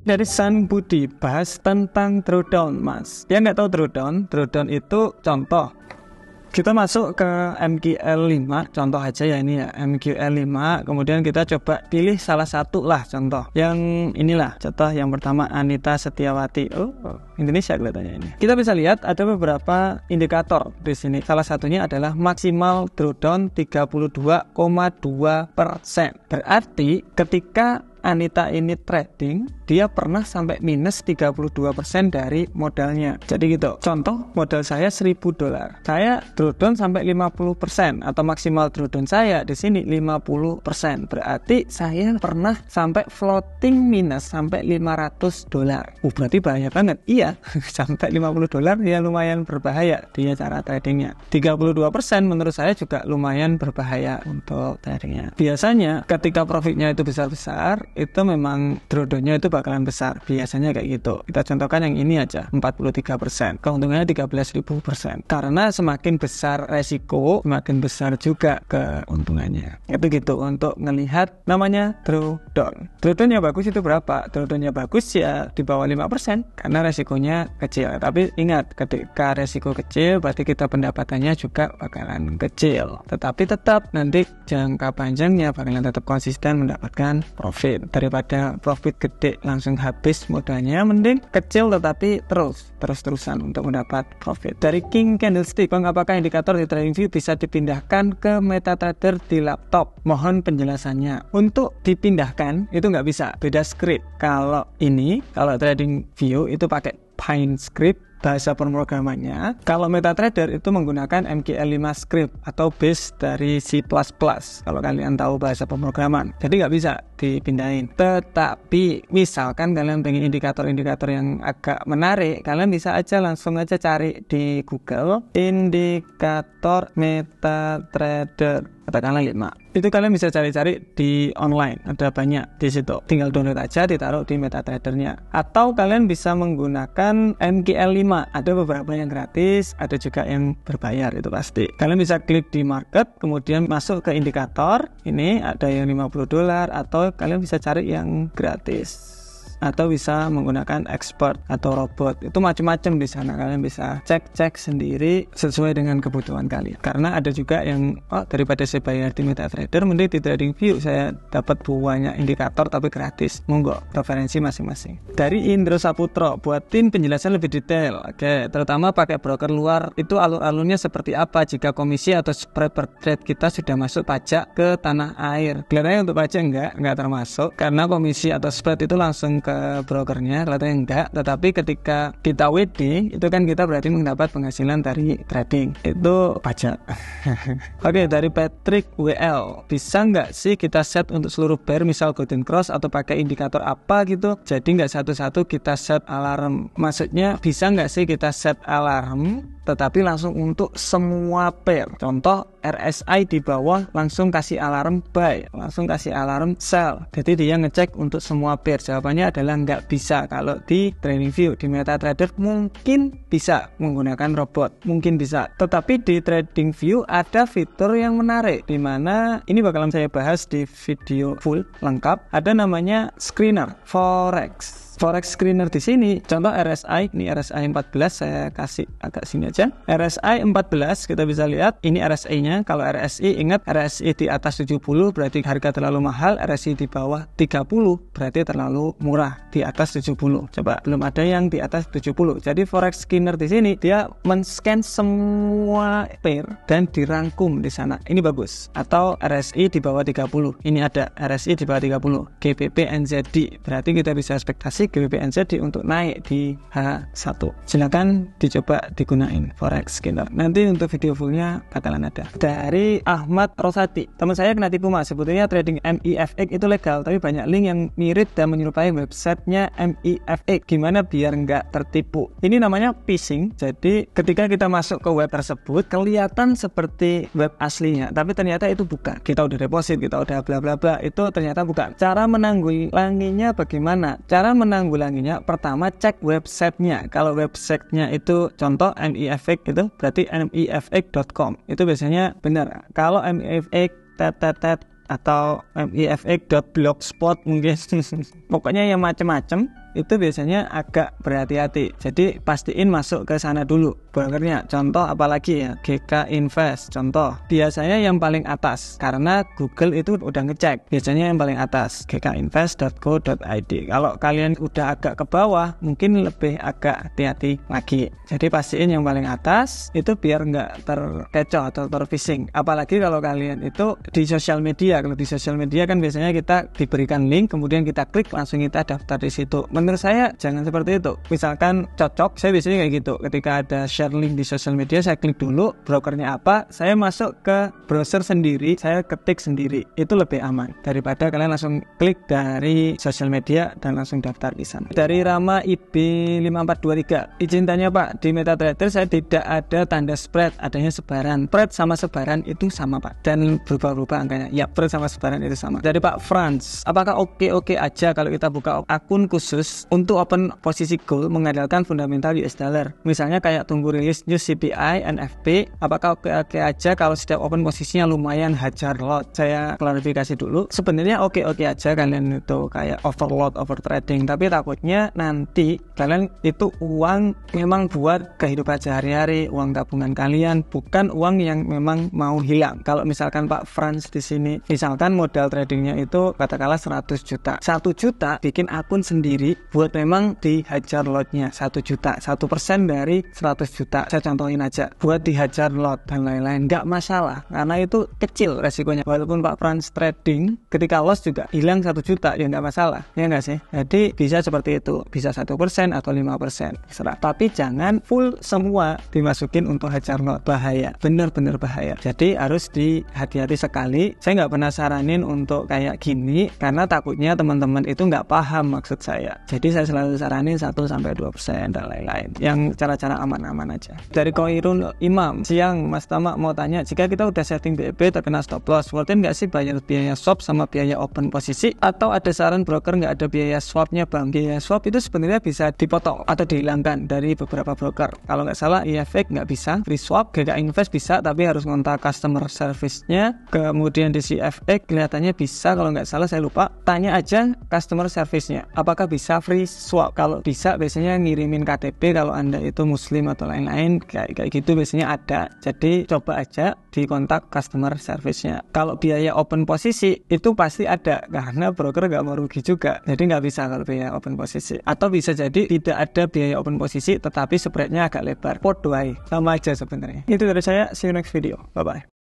Dari San Budi, bahas tentang drawdown, Mas. Yang nggak tahu drawdown itu contoh. Kita masuk ke MQL5, contoh aja ya ini ya, MQL5. Kemudian kita coba pilih salah satu lah contoh. Yang inilah, contoh yang pertama Anita Setiawati. Oh, Indonesia kelihatannya ini. Kita bisa lihat ada beberapa indikator di sini. Salah satunya adalah maksimal drawdown 32,2%. Berarti ketika Anita ini trading, dia pernah sampai minus 32% dari modalnya. Jadi gitu. Contoh, modal saya $1.000. Saya drawdown sampai 50% atau maksimal drawdown saya di sini 50%. Berarti saya pernah sampai floating minus sampai $500. Berarti bahaya banget. Iya, sampai $50 ya lumayan berbahaya dia cara tradingnya. 32% menurut saya juga lumayan berbahaya untuk tradingnya. Biasanya ketika profitnya itu besar-besar, itu memang drawdownnya itu bakalan besar. Biasanya kayak gitu. Kita contohkan yang ini aja, 43%. Keuntungannya 13.000%. Karena semakin besar resiko, semakin besar juga keuntungannya. Itu gitu untuk ngelihat namanya drawdown. Drawdown yang bagus itu berapa? Drawdown yang bagus ya di bawah 5% karena resikonya kecil. Tapi ingat, ketika resiko kecil berarti kita pendapatannya juga bakalan kecil. Tetapi tetap nanti jangka panjangnya bakalan tetap konsisten mendapatkan profit. Daripada profit gede langsung habis modalnya, mending kecil tetapi terus-terusan untuk mendapat profit. Dari King Candlestick, apakah indikator di TradingView bisa dipindahkan ke MetaTrader di laptop? Mohon penjelasannya. Untuk dipindahkan itu nggak bisa, beda script. Kalau TradingView itu pakai PineScript bahasa pemrogramannya. Kalau MetaTrader itu menggunakan MQL5 script atau base dari C++, kalau kalian tahu bahasa pemrograman. Jadi nggak bisa dipindahin. Tetapi misalkan kalian pengen indikator-indikator yang agak menarik, kalian bisa aja langsung aja cari di Google indikator MetaTrader, katakanlah 5. Itu kalian bisa cari-cari di online, ada banyak di situ. Tinggal download aja, ditaruh di MetaTrader-nya. Atau kalian bisa menggunakan MQL5. Ada beberapa yang gratis, ada juga yang berbayar, itu pasti. Kalian bisa klik di market, kemudian masuk ke indikator. Ini ada yang $50 atau kalian bisa cari yang gratis. Atau bisa menggunakan expert atau robot. Itu macam-macam di sana. Kalian bisa cek sendiri sesuai dengan kebutuhan kalian. Karena ada juga yang daripada saya bayar di MetaTrader, mending di TradingView saya dapat banyak indikator tapi gratis. Monggo, preferensi masing-masing. Dari Indro Saputro, buatin penjelasan lebih detail. Oke, terutama pakai broker luar itu alur-alurnya seperti apa jika komisi atau spread per trade kita sudah masuk pajak ke tanah air. Kelihatannya untuk pajak enggak termasuk, karena komisi atau spread itu langsung ke brokernya, kelihatannya enggak. Tetapi ketika kita WD itu kan kita berarti mendapat penghasilan dari trading, itu pajak. Oke, dari Patrick WL, bisa nggak sih kita set untuk seluruh pair, misal Golden Cross, atau pakai indikator apa gitu, jadi nggak satu-satu kita set alarm? Maksudnya bisa nggak sih kita set alarm tetapi langsung untuk semua pair? Contoh RSI di bawah langsung kasih alarm buy, langsung kasih alarm sell. Jadi dia ngecek untuk semua pair. Jawabannya adalah nggak bisa. Kalau di TradingView, di MetaTrader mungkin bisa menggunakan robot, mungkin bisa. Tetapi di TradingView ada fitur yang menarik, di mana ini bakalan saya bahas di video full lengkap. Ada namanya screener Forex screener di sini. Contoh RSI, ini RSI 14, saya kasih agak sini aja. RSI 14 kita bisa lihat, ini RSI-nya. Kalau RSI, ingat RSI di atas 70 berarti harga terlalu mahal, RSI di bawah 30 berarti terlalu murah, di atas 70. Coba, belum ada yang di atas 70. Jadi Forex screener di sini dia men-scan semua pair dan dirangkum di sana. Ini bagus. Atau RSI di bawah 30. Ini ada RSI di bawah 30. GBP NZD. Berarti kita bisa ekspektasi GBP NZD untuk naik di H1. Silakan dicoba digunain Forex Scanner. Nanti untuk video fullnya bakalan ada. Dari Ahmad Rosati, teman saya kena tipu Mas. Sebetulnya trading MIFX itu legal, tapi banyak link yang mirip dan menyerupai websitenya MIFX. Gimana biar nggak tertipu? Ini namanya phishing. Jadi ketika kita masuk ke web tersebut, kelihatan seperti web aslinya, tapi ternyata itu bukan. Kita udah deposit, kita udah bla bla bla, itu ternyata bukan. Cara menanggulanginya bagaimana? Cara menanggulanginya, pertama cek websitenya. Kalau websitenya itu contoh MIFX itu berarti mifx.com, itu biasanya benar. Kalau MIFX atau mifx.blogspot mungkin pokoknya yang macam-macam itu biasanya agak berhati-hati. Jadi pastiin masuk ke sana dulu brokernya. Contoh apalagi ya, GK Invest contoh. Biasanya yang paling atas karena Google itu udah ngecek. Biasanya yang paling atas gkinvest.co.id. Kalau kalian udah agak ke bawah mungkin lebih agak hati-hati lagi. Jadi pastiin yang paling atas itu biar nggak terkecoh atau terfishing. Apalagi kalau kalian itu di sosial media. Kalau di sosial media kan biasanya kita diberikan link, kemudian kita klik langsung kita daftar di situ. Menurut saya jangan seperti itu. Misalkan cocok, saya biasanya kayak gitu. Ketika ada share link di sosial media, saya klik dulu brokernya apa, saya masuk ke browser sendiri, saya ketik sendiri. Itu lebih aman daripada kalian langsung klik dari sosial media dan langsung daftar di sana. Dari Rama IB5423, izin tanya Pak, di MetaTrader saya tidak ada tanda spread, adanya sebaran. Spread sama sebaran itu sama Pak, dan berubah-ubah angkanya. Ya, spread sama sebaran itu sama. Dari Pak Franz, apakah oke-oke aja kalau kita buka akun khusus untuk open posisi gold mengandalkan fundamental US dollar? Misalnya kayak tunggu rilis news CPI, NFP, apakah oke-oke aja kalau setiap open posisinya lumayan hajar lot? Saya klarifikasi dulu. Sebenarnya oke-oke aja kalian itu kayak overload, overtrading, tapi takutnya nanti kalian itu uang memang buat kehidupan sehari-hari, uang tabungan kalian, bukan uang yang memang mau hilang. Kalau misalkan Pak Franz di sini, misalkan modal tradingnya itu katakanlah 100 juta. 1 juta bikin akun sendiri buat memang dihajar lotnya 1 juta. 1% dari 100 juta. Saya contohin aja. Buat dihajar lot dan lain-lain. Nggak masalah. Karena itu kecil resikonya. Walaupun Pak Franz trading, ketika loss juga hilang 1 juta. Ya nggak masalah. Ya nggak sih? Jadi bisa seperti itu. Bisa 1% atau 5%. Serah. Tapi jangan full semua dimasukin untuk hajar lot. Bahaya. Bener-bener bahaya. Jadi harus hati-hati sekali. Saya nggak pernah saranin untuk kayak gini karena takutnya teman-teman itu nggak paham maksud saya. Jadi saya selalu saranin 1-2% dan lain-lain. Yang cara-cara aman-aman aja. Dari Koirun Imam, siang Mas Tama mau tanya, jika kita udah setting BEP terkena stop loss, worth it nggak sih bayar biaya swap sama biaya open posisi? Atau ada saran broker nggak ada biaya swapnya Bang? Biaya swap itu sebenarnya bisa dipotong atau dihilangkan dari beberapa broker. Kalau nggak salah IFX nggak bisa, free swap, GK Invest bisa tapi harus ngontak customer service-nya. Kemudian di CFX kelihatannya bisa, kalau nggak salah saya lupa. Tanya aja customer service-nya apakah bisa free swap. Kalau bisa biasanya ngirimin KTP kalau Anda itu muslim atau lain-lain, kayak gitu biasanya ada. Jadi coba aja di kontak customer service-nya. Kalau biaya open posisi itu pasti ada karena broker nggak mau rugi juga. Jadi nggak bisa kalau biaya open posisi. Atau bisa jadi tidak ada biaya open posisi tetapi spreadnya agak lebar. Podo ae, sama aja sebenarnya. Itu dari saya, see you next video. Bye bye.